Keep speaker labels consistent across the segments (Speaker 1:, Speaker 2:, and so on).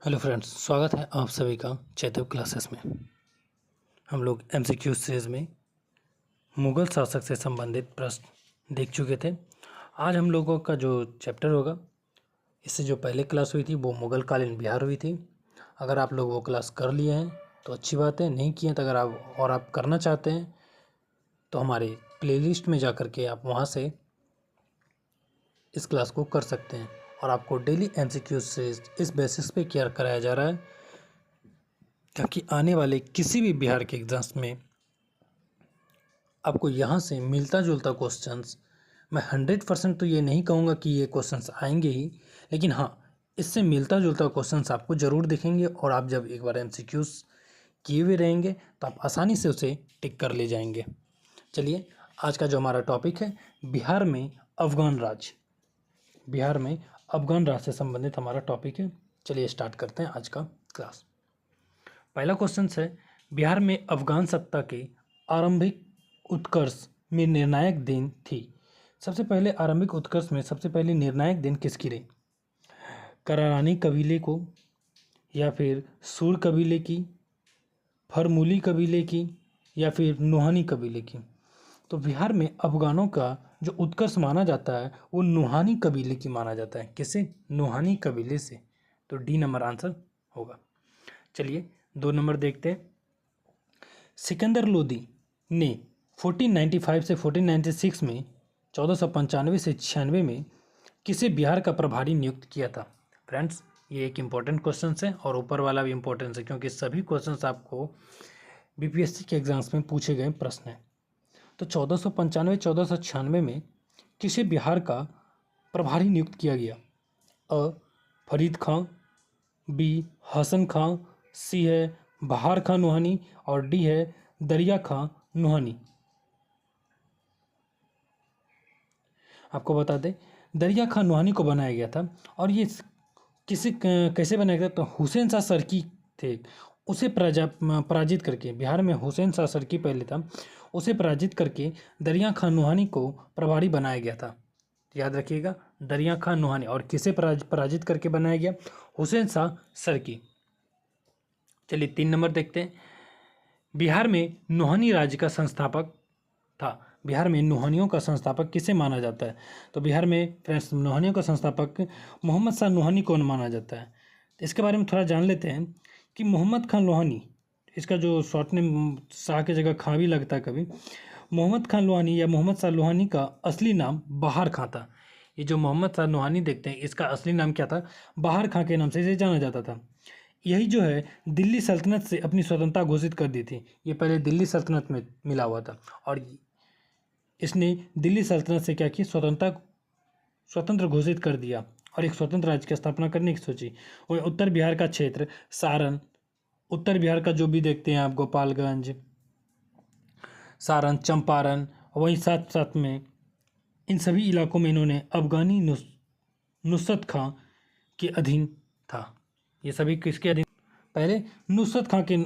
Speaker 1: Hello friends, स्वागत है आप सभी का चैतव क्लासेस में। हम लोग एमसीक्यू सीरीज में मुग़ल शासक से संबंधित प्रश्न देख चुके थे। आज हम लोगों का जो चैप्टर होगा, इससे जो पहले क्लास हुई थी वो मुग़ल कालीन बिहार हुई थी। अगर आप लोग वो क्लास कर लिए हैं तो अच्छी बात है, नहीं किए तो अगर आप करना चाहते हैं तो हमारे प्लेलिस्ट में जा कर के आप वहाँ से इस क्लास को कर सकते हैं। और आपको डेली एमसीक्यू सीरीज इस बेसिस पे केयर कराया जा रहा है ताकि आने वाले किसी भी बिहार के एग्ज़ाम्स में आपको यहाँ से मिलता जुलता क्वेश्चंस, मैं 100% तो ये नहीं कहूँगा कि ये क्वेश्चंस आएंगे ही, लेकिन हाँ, इससे मिलता जुलता क्वेश्चंस आपको ज़रूर दिखेंगे। और आप जब एक बार एमसीक्यूज़ किए हुए रहेंगे तो आप आसानी से उसे टिक कर ले जाएंगे। चलिए, आज का जो हमारा टॉपिक है, बिहार में अफ़गान राज। बिहार में अफ़गान राज से संबंधित हमारा टॉपिक है। चलिए स्टार्ट करते हैं आज का क्लास। पहला क्वेश्चन है, बिहार में अफ़गान सत्ता के आरंभिक उत्कर्ष में निर्णायक दिन थी। सबसे पहले आरंभिक उत्कर्ष में सबसे पहले निर्णायक दिन किसकी रही? करारानी कबीले को, या फिर सूर कबीले की, फरमूली कबीले की, या फिर नुहानी कबीले की? तो बिहार में अफ़गानों का जो उत्कर्ष माना जाता है वो नुहानी कबीले की माना जाता है। किसे? नुहानी कबीले से। तो डी नंबर आंसर होगा। चलिए 2 नंबर देखते हैं। सिकंदर लोदी ने 1495 से 1496 में, 1495 से 96 में किसे बिहार का प्रभारी नियुक्त किया था? फ्रेंड्स, ये एक इम्पॉर्टेंट क्वेश्चन है और ऊपर वाला भी इम्पोर्टेंट है, क्योंकि सभी क्वेश्चंस आपको बीपीएससी के एग्जाम्स में पूछे गए प्रश्न हैं। तो 1495 1496 में किसे बिहार का प्रभारी नियुक्त किया गया? अ फरीद खां, बी हसन खां, सी है बहार खां नुहानी, और डी है दरिया खां नुहानी। आपको बता दें, दरिया खां नुहानी को बनाया गया था। और ये कैसे बनाया गया? तो हुसैन शाह सरकी थे, उसे पराजित करके, बिहार में हुसैन शाह सरकी पहले था, उसे पराजित करके दरिया खां नुहानी को प्रभारी बनाया गया था। याद रखिएगा, दरिया खां नुहानी। और किसे पराजित करके बनाया गया? हुसैन शाह सरकी। चलिए 3 नंबर देखते हैं। बिहार में नुहानी राज्य का संस्थापक था। बिहार में नुहानियों का संस्थापक किसे माना जाता है? तो बिहार में फ्रेंड्स नुहानियों का संस्थापक मोहम्मद शाह नुहानी को माना जाता है। तो इसके बारे में थोड़ा जान लेते हैं कि मोहम्मद खां लोहानी, इसका जो शॉर्ट नेम शाह की जगह खां भी लगता है कभी। मोहम्मद खां लोहानी या मोहम्मद शाह लोहानी का असली नाम बहार खां था। ये जो मोहम्मद शाह लोहानी देखते हैं, इसका असली नाम क्या था? बहार खां के नाम से इसे जाना जाता था। यही जो है दिल्ली सल्तनत से अपनी स्वतंत्रता घोषित कर दी थी। ये पहले दिल्ली सल्तनत में मिला हुआ था और इसने दिल्ली सल्तनत से क्या की? स्वतंत्र घोषित कर दिया और एक स्वतंत्र राज्य की स्थापना करने की सोची। और उत्तर बिहार का क्षेत्र सारण, उत्तर बिहार का जो भी देखते हैं आप, गोपालगंज, सारण, चंपारण, वहीं साथ साथ में इन सभी इलाकों में इन्होंने अफगानी नुसरत खां के अधीन था। ये सभी किसके अधीन? पहले नुसरत खां के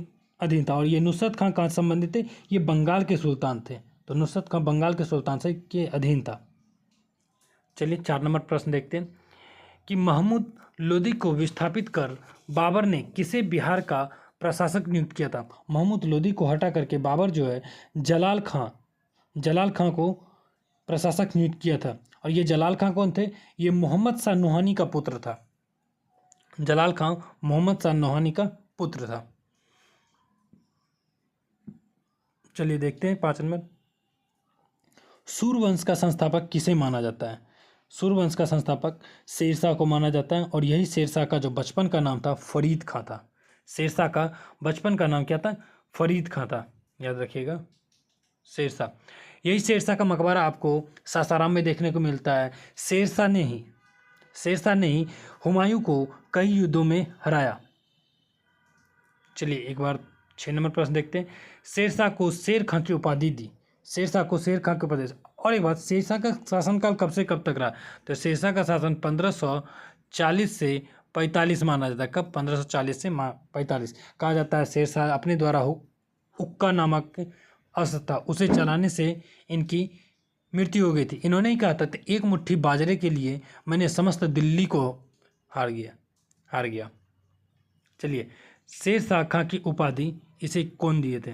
Speaker 1: अधीन था। और ये नुसरत खां कहाँ संबंधित थे? ये बंगाल के सुल्तान थे। तो नुसरत खां बंगाल के सुल्तान से के अधीन था। चलिए 4 नंबर प्रश्न देखते हैं कि महमूद लोदी को विस्थापित कर बाबर ने किसे बिहार का प्रशासक नियुक्त किया था? महमूद लोदी को हटा करके बाबर जो है जलाल खां को प्रशासक नियुक्त किया था। और ये जलाल खां कौन थे? ये मोहम्मद शाह नुहानी का पुत्र था। जलाल खां मोहम्मद शाह नुहानी का पुत्र था। चलिए देखते हैं 5 नंबर। सूरवंश का संस्थापक किसे माना जाता है? सूरवंश का संस्थापक शेरशाह को माना जाता है। और यही शेरशाह का जो बचपन का नाम था फरीद खां था। शेरशाह का बचपन का नाम क्या था? फरीद खां था। याद रखिएगा, शेरशाह। यही शेरशाह का मकबरा आपको सासाराम में देखने को मिलता है। शेरशाह ने ही हुमायूं को कई युद्धों में हराया। चलिए एक बार 6 नंबर प्रश्न देखते हैं। शेरशाह को शेर खां की उपाधि दी। शेरशाह को शेर खां की उपाधि। और एक बात, शेरशाह का शासनकाल कब से कब तक रहा? तो शेरशाह का शासन 1540 से 45 माना जाता है। कब? 1540 से 45। कहा जाता है शेरशाह अपने द्वारा हुक्का नामक अस्त्र था, उसे चलाने से इनकी मृत्यु हो गई थी। इन्होंने ही कहा था, एक मुट्ठी बाजरे के लिए मैंने समस्त दिल्ली को हार गया। चलिए, शेरशाह खां की उपाधि इसे कौन दिए थे?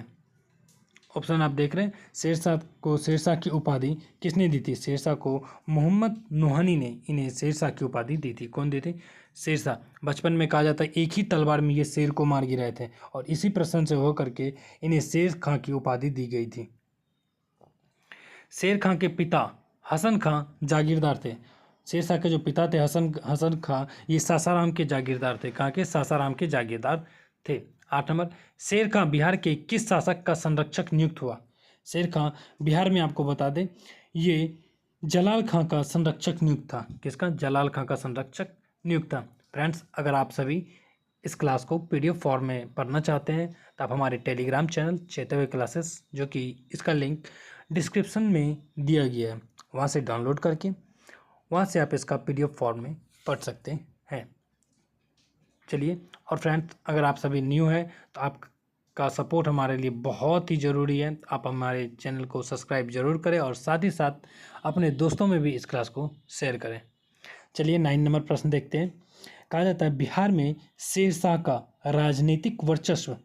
Speaker 1: ऑप्शन आप देख रहे हैं, शेरशाह को शेरशाह की उपाधि किसने दी थी? शेरशाह को मोहम्मद नूहानी ने इन्हें शेरशाह की उपाधि दी थी। कौन दी थी? शेरशाह। बचपन में कहा जाता है एक ही तलवार में ये शेर को मार गिराए थे और इसी प्रश्न से होकर के इन्हें शेर खां की उपाधि दी गई थी। शेर खां के पिता हसन खां जागीरदार थे। शेरशाह के जो पिता थे हसन खां, ये सासाराम के जागीरदार थे। कहाँ के? सासाराम के जागीरदार थे। 8 नंबर, शेर खां बिहार के किस शासक का संरक्षक नियुक्त हुआ? शेर खां बिहार में आपको बता दें ये जलाल खां का संरक्षक नियुक्त था। किसका? जलाल खां का संरक्षक नियुक्त था। फ्रेंड्स, अगर आप सभी इस क्लास को PDF फॉर्म में पढ़ना चाहते हैं तो आप हमारे टेलीग्राम चैनल चेतवे क्लासेस, जो कि इसका लिंक डिस्क्रिप्शन में दिया गया है, वहाँ से डाउनलोड करके वहाँ से आप इसका PDF फॉर्म में पढ़ सकते हैं। चलिए, और फ्रेंड्स, अगर आप सभी न्यू हैं तो आपका सपोर्ट हमारे लिए बहुत ही ज़रूरी है। आप हमारे चैनल को सब्सक्राइब जरूर करें और साथ ही साथ अपने दोस्तों में भी इस क्लास को शेयर करें। चलिए, 9 नंबर प्रश्न देखते हैं। कहा जाता है बिहार में शेरशाह का राजनीतिक वर्चस्व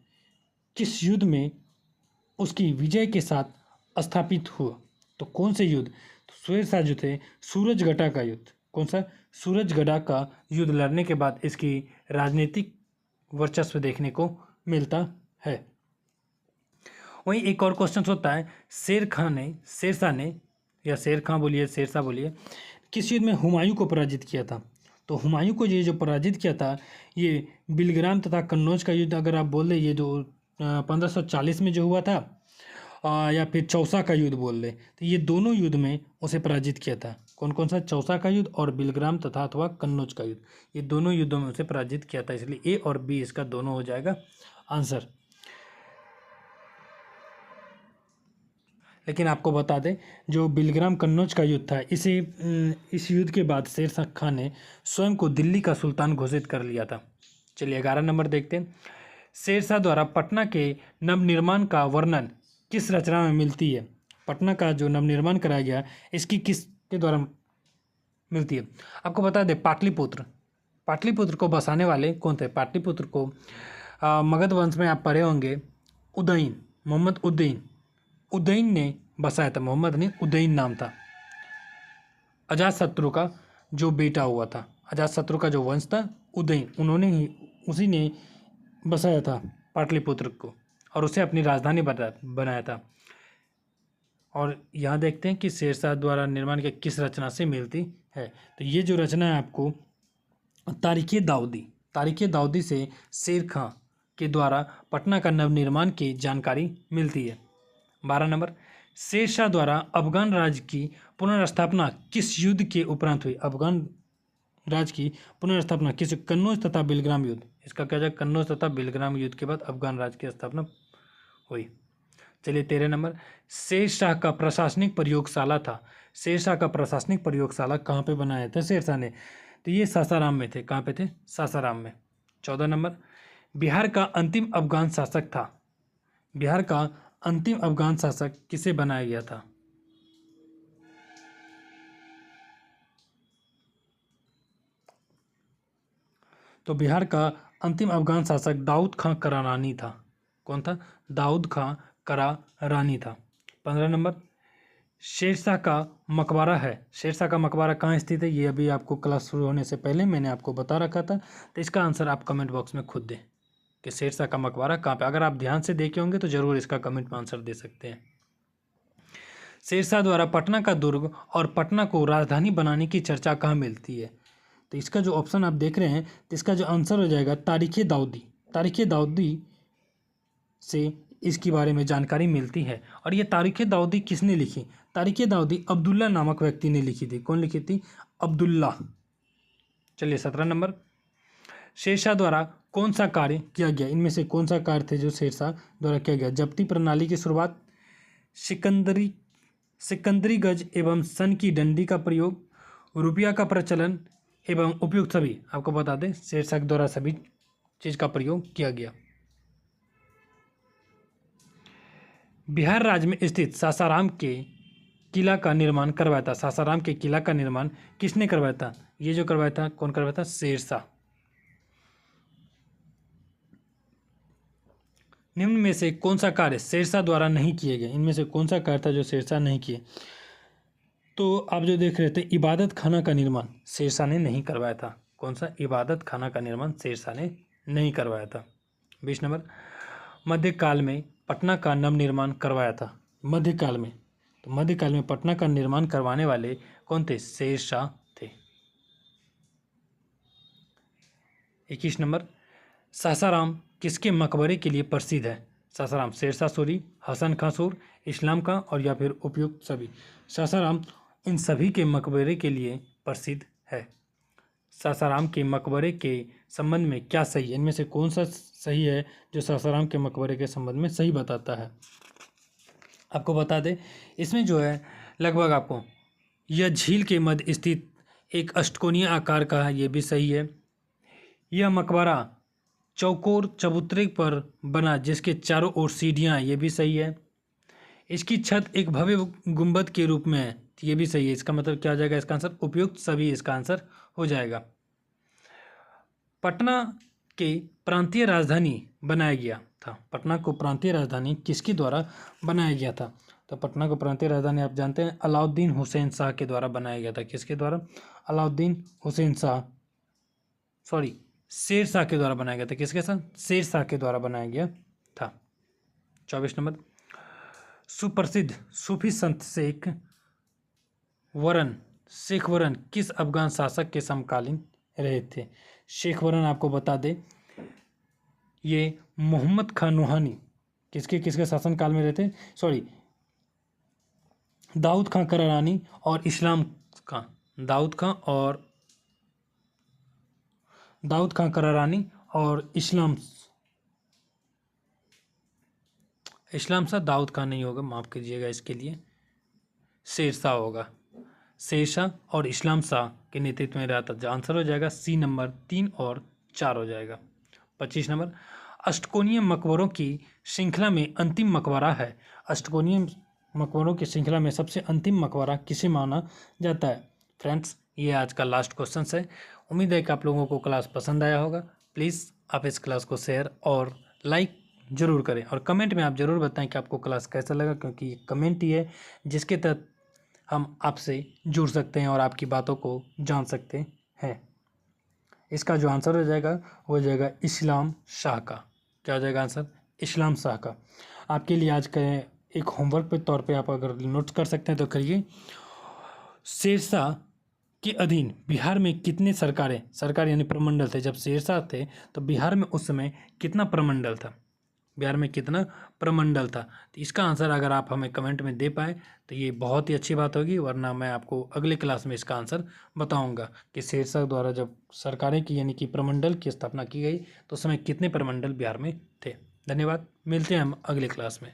Speaker 1: किस युद्ध में उसकी विजय के साथ स्थापित हुआ? तो कौन से युद्ध? तो शेरशाह जो थे सूरजगढ़ का युद्ध। कौन सा? सूरजगढ़ का युद्ध लड़ने के बाद इसकी राजनीतिक वर्चस्व देखने को मिलता है। वहीं एक और क्वेश्चन होता है, शेरशाह ने या शेर खां बोलिए, शेरशाह बोलिए, किस युद्ध में हुमायूं को पराजित किया था? तो हुमायूं को ये जो पराजित किया था ये बिलग्राम तथा कन्नौज का युद्ध अगर आप बोल दें, ये जो 1540 में जो हुआ था, या फिर चौसा का युद्ध बोल लें, तो ये दोनों युद्ध में उसे पराजित किया था। कौन कौन सा? चौसा का युद्ध और बिलग्राम तथा अथवा कन्नौज का युद्ध, ये दोनों युद्धों में उसे पराजित किया था। इसलिए A और B इसका दोनों हो जाएगा आंसर। लेकिन आपको बता दें जो बिलग्राम कन्नौज का युद्ध था, इस युद्ध के बाद शेरशाह खान ने स्वयं को दिल्ली का सुल्तान घोषित कर लिया था। चलिए, 11 नंबर देखते हैं। शेरशाह द्वारा पटना के नवनिर्माण का वर्णन किस रचना में मिलती है? पटना का जो नवनिर्माण कराया गया इसकी किसके द्वारा मिलती है? आपको बता दें पाटलिपुत्र को बसाने वाले कौन थे? पाटलिपुत्र को मगध वंश में आप पढ़े होंगे, मोहम्मद उदयन ने बसाया था। मोहम्मद ने उदयन नाम था। अजातशत्रु का जो बेटा हुआ था, अजातशत्रु का जो वंश था उदयन, उसी ने बसाया था पाटलिपुत्र को और उसे अपनी राजधानी बनाया था। और यहाँ देखते हैं कि शेरशाह द्वारा निर्माण के किस रचना से मिलती है। तो ये जो रचना है आपको तारीख़ दाऊदी से शेर खां के द्वारा पटना का नवनिर्माण की जानकारी मिलती है। 12 नंबर, शेरशाह द्वारा अफगान राज्य की पुनर्स्थापना किस युद्ध के उपरांत हुई? अफगान राज्य की पुनर्स्थापना किस? कन्नौज तथा बिलग्राम युद्ध। इसका क्या जाए? कन्नौज तथा बिलग्राम युद्ध के बाद अफगान राज्य की स्थापना हुई। चलिए, 13 नंबर, शेरशाह का प्रशासनिक प्रयोगशाला था। शेरशाह का प्रशासनिक प्रयोगशाला कहाँ पे बनाया था शेरशाह ने? तो ये सासाराम में थे। कहाँ पे थे? सासाराम में। 14 नंबर, बिहार का अंतिम अफगान शासक था। बिहार का अंतिम अफगान शासक किसे बनाया गया था? तो बिहार का अंतिम अफगान शासक दाऊद खां करारानी था। कौन था? दाऊद खां करारानी था। 15 नंबर, शेरशाह का मकबरा कहाँ स्थित है? ये अभी आपको क्लास शुरू होने से पहले मैंने आपको बता रखा था। तो इसका आंसर आप कमेंट बॉक्स में खुद दें कि शेरशाह का मकबरा कहाँ पे। अगर आप ध्यान से देखे होंगे तो जरूर इसका कमेंट में आंसर दे सकते हैं। शेरशाह द्वारा पटना का दुर्ग और पटना को राजधानी बनाने की चर्चा कहाँ मिलती है? तो इसका जो ऑप्शन आप देख रहे हैं तो इसका जो आंसर हो जाएगा तारीख़ दाऊदी से इसके बारे में जानकारी मिलती है। और ये तारीख़ दाऊदी किसने लिखी? तारीख़ दाऊदी अब्दुल्ला नामक व्यक्ति ने लिखी थी। कौन लिखी थी? अब्दुल्ला। चलिए, 17 नंबर, शेरशाह द्वारा कौन सा कार्य किया गया? इनमें से कौन सा कार्य थे जो शेरशाह द्वारा किया गया? जब्ती प्रणाली की शुरुआत, सिकंदरी गज एवं सन की डंडी का प्रयोग, रुपया का प्रचलन एवं उपयुक्त सभी। आपको बता दें शेरशाह द्वारा सभी चीज़ का प्रयोग किया गया। बिहार राज्य में स्थित सासाराम के किला का निर्माण करवाया था। सासाराम के किला का निर्माण किसने करवाया था? ये जो करवाया था, कौन करवाया था? शेरशाह। निम्न में से कौन सा कार्य शेरशाह द्वारा नहीं किए गए? इनमें से कौन सा कार्य था जो शेरशाह नहीं किए? तो आप जो देख रहे थे, इबादत खाना का निर्माण शेरशाह ने नहीं करवाया था। कौन सा? इबादत खाना का निर्माण शेरशाह ने नहीं करवाया था। 20 नंबर, मध्यकाल में पटना का नवनिर्माण करवाया था। मध्यकाल में, तो मध्यकाल में पटना का निर्माण करवाने वाले कौन थे? शेरशाह थे। 21 नंबर, सासाराम किसके मकबरे के लिए प्रसिद्ध है? सासाराम शेरशाह सूरी, हसन खां सूर, इस्लाम खां और या फिर उपयुक्त सभी। सासाराम इन सभी के मकबरे के लिए प्रसिद्ध है। सासाराम के मकबरे के संबंध में क्या सही है? इनमें से कौन सा सही है जो सासाराम के मकबरे के संबंध में सही बताता है? आपको बता दें, इसमें जो है लगभग आपको यह झील के मध्य स्थित एक अष्टकोणीय आकार का है, ये भी सही है। यह मकबरा चौकोर चबूतरे पर बना जिसके चारों ओर सीढ़ियाँ, ये भी सही है। इसकी छत एक भव्य गुंबद के रूप में है, ये भी सही है। इसका मतलब क्या हो जाएगा? इसका आंसर उपयुक्त सभी इसका आंसर हो जाएगा। पटना के प्रांतीय राजधानी बनाया गया था। पटना को प्रांतीय राजधानी किसके द्वारा बनाया गया था? तो पटना को प्रांतीय राजधानी आप जानते हैं अलाउद्दीन हुसैन शाह के द्वारा बनाया गया था। किसके द्वारा? अलाउद्दीन हुसैन शाह, सॉरी शेर शाह के द्वारा बनाया गया था। किसके साथ? शेर शाह के द्वारा बनाया गया था। 24 नंबर, सुप्रसिद्ध सूफी संत शेख वरन किस अफगान शासक के समकालीन रहे थे? शेख वरन आपको बता दें, ये मोहम्मद खान नूहानी किसके किसके शासनकाल में रहे थे? सॉरी, दाऊद खां करारानी और इस्लाम खां, दाऊद खां करारानी और इस्लाम शाह, दाऊद खान नहीं होगा, माफ़ कीजिएगा, इसके लिए शेरशाह होगा। शेरशाह और इस्लाम शाह के नेतृत्व में रहा था। जो आंसर हो जाएगा सी नंबर 3 और 4 हो जाएगा। 25 नंबर, अष्टकोणीय मकबरों की श्रृंखला में अंतिम मकबरा है। अष्टकोणीय मकबरों की श्रृंखला में सबसे अंतिम मकबरा किसे माना जाता है? फ्रेंड्स, ये आज का लास्ट क्वेश्चन है। उम्मीद है कि आप लोगों को क्लास पसंद आया होगा। प्लीज़ आप इस क्लास को शेयर और लाइक ज़रूर करें और कमेंट में आप ज़रूर बताएं कि आपको क्लास कैसा लगा, क्योंकि कमेंट ही है जिसके तहत हम आपसे जुड़ सकते हैं और आपकी बातों को जान सकते हैं। इसका जो आंसर हो जाएगा वो हो जाएगा इस्लाम शाह का। क्या हो जाएगा आंसर? इस्लाम शाह का। आपके लिए आज का एक होमवर्क के तौर पे आप अगर नोट कर सकते हैं तो करिए। शेरशाह के अधीन बिहार में कितने सरकार यानी प्रमंडल थे? जब शेरशाह थे तो बिहार में उस समय कितना प्रमंडल था? बिहार में कितना प्रमंडल था? तो इसका आंसर अगर आप हमें कमेंट में दे पाए तो ये बहुत ही अच्छी बात होगी, वरना मैं आपको अगले क्लास में इसका आंसर बताऊंगा कि शेरशाह द्वारा जब सरकारें की यानी कि प्रमंडल की स्थापना की गई तो उस समय कितने प्रमंडल बिहार में थे। धन्यवाद, मिलते हैं हम अगले क्लास में।